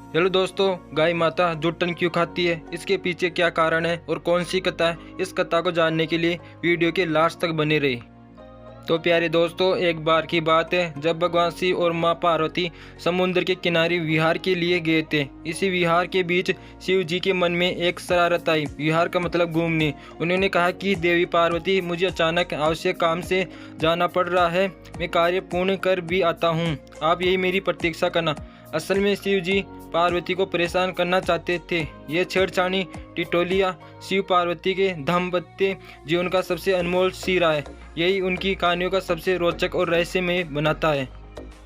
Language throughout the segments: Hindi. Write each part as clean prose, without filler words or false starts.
हेलो दोस्तों, गाय माता जुट्टन क्यों खाती है, इसके पीछे क्या कारण है और कौन सी कथा है, इस कथा को जानने के लिए वीडियो के लास्ट तक बने रहे। तो प्यारे दोस्तों, एक बार की बात है जब भगवान शिव और मां पार्वती समुद्र के किनारे विहार के लिए गए थे। इसी विहार के बीच शिव जी के मन में एक शरारत आई। विहार का मतलब घूमने। उन्होंने कहा कि देवी पार्वती, मुझे अचानक आवश्यक काम से जाना पड़ रहा है, मैं कार्य पूर्ण कर भी आता हूँ, आप यही मेरी प्रतीक्षा करना। असल में शिव जी पार्वती को परेशान करना चाहते थे। ये छेड़छाड़ी टिटोलिया शिव पार्वती के दाम्पत्य जीवन का सबसे अनमोल सिरा है। यही उनकी कहानियों का सबसे रोचक और रहस्यमय बनाता है।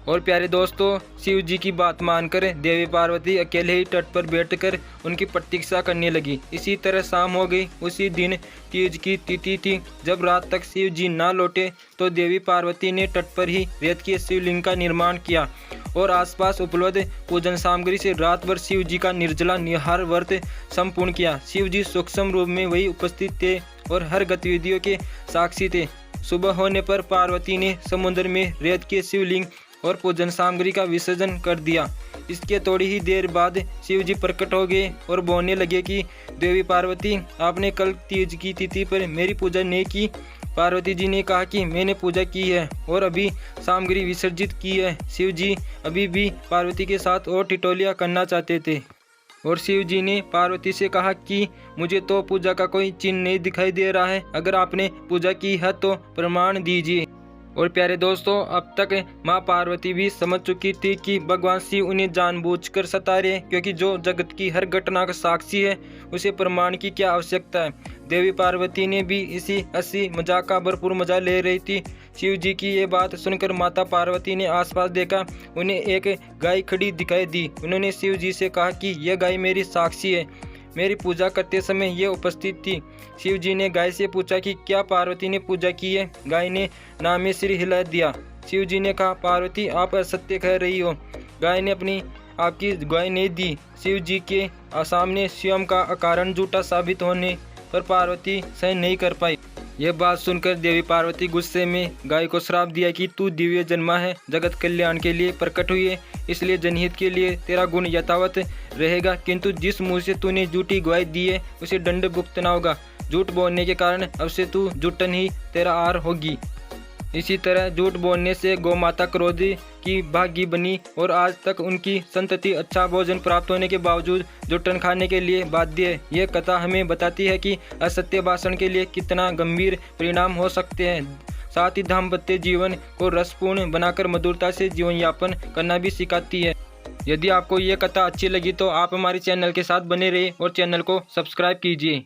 और प्यारे दोस्तों, शिव जी की बात मानकर देवी पार्वती अकेले ही तट पर बैठकर उनकी प्रतीक्षा करने लगी। इसी तरह शाम हो गई। उसी दिन तीज की तिथि थी। जब रात तक शिव जी ना लौटे तो देवी पार्वती ने तट पर ही रेत के शिवलिंग का निर्माण किया और आसपास उपलब्ध पूजन सामग्री से रात भर शिव जी का निर्जला निहार व्रत संपूर्ण किया। शिव जी सूक्ष्म रूप में वही उपस्थित थे और हर गतिविधियों के साक्षी थे। सुबह होने पर पार्वती ने समुद्र में रेत के शिवलिंग और पूजन सामग्री का विसर्जन कर दिया। इसके थोड़ी ही देर बाद शिव जी प्रकट हो गए और बोलने लगे कि देवी पार्वती, आपने कल तीज की तिथि पर मेरी पूजा नहीं की। पार्वती जी ने कहा कि मैंने पूजा की है और अभी सामग्री विसर्जित की है। शिव जी अभी भी पार्वती के साथ और टिटोलिया करना चाहते थे और शिव जी ने पार्वती से कहा कि मुझे तो पूजा का कोई चिन्ह नहीं दिखाई दे रहा है, अगर आपने पूजा की है तो प्रमाण दीजिए। और प्यारे दोस्तों, अब तक मां पार्वती भी समझ चुकी थी कि भगवान शिव उन्हें जानबूझकर सता रहे हैं, क्योंकि जो जगत की हर घटना का साक्षी है उसे प्रमाण की क्या आवश्यकता है। देवी पार्वती ने भी इसी हंसी मजाक का भरपूर मजा ले रही थी। शिव जी की ये बात सुनकर माता पार्वती ने आसपास देखा। उन्हें एक गाय खड़ी दिखाई दी। उन्होंने शिव जी से कहा कि यह गाय मेरी साक्षी है, मेरी पूजा करते समय ये उपस्थित थी। शिव जी ने गाय से पूछा कि क्या पार्वती ने पूजा की है। गाय ने नाम में सिर हिला दिया। शिव जी ने कहा, पार्वती आप असत्य कह रही हो। गाय ने अपनी आपकी गवाही नहीं दी। शिव जी के सामने स्वयं का अकारण झूठा साबित होने पर पार्वती सहन नहीं कर पाई। यह बात सुनकर देवी पार्वती गुस्से में गाय को श्राप दिया कि तू दिव्य जन्मा है, जगत कल्याण के लिए प्रकट हुई है, इसलिए जनहित के लिए तेरा गुण यथावत रहेगा, किंतु जिस मुंह से तूने झूठी गवाही दी है उसे दंड भुगतना होगा। झूठ बोलने के कारण अब से तू जुट्टन ही तेरा आर होगी। इसी तरह झूठ बोलने से गौमाता क्रोधी की भागी बनी और आज तक उनकी संतति अच्छा भोजन प्राप्त होने के बावजूद जुट्टन खाने के लिए बाध्य है। यह कथा हमें बताती है कि असत्य भाषण के लिए कितना गंभीर परिणाम हो सकते हैं। साथ ही दाम्पत्य जीवन को रसपूर्ण बनाकर मधुरता से जीवन यापन करना भी सिखाती है। यदि आपको यह कथा अच्छी लगी तो आप हमारे चैनल के साथ बने रहिए और चैनल को सब्सक्राइब कीजिए।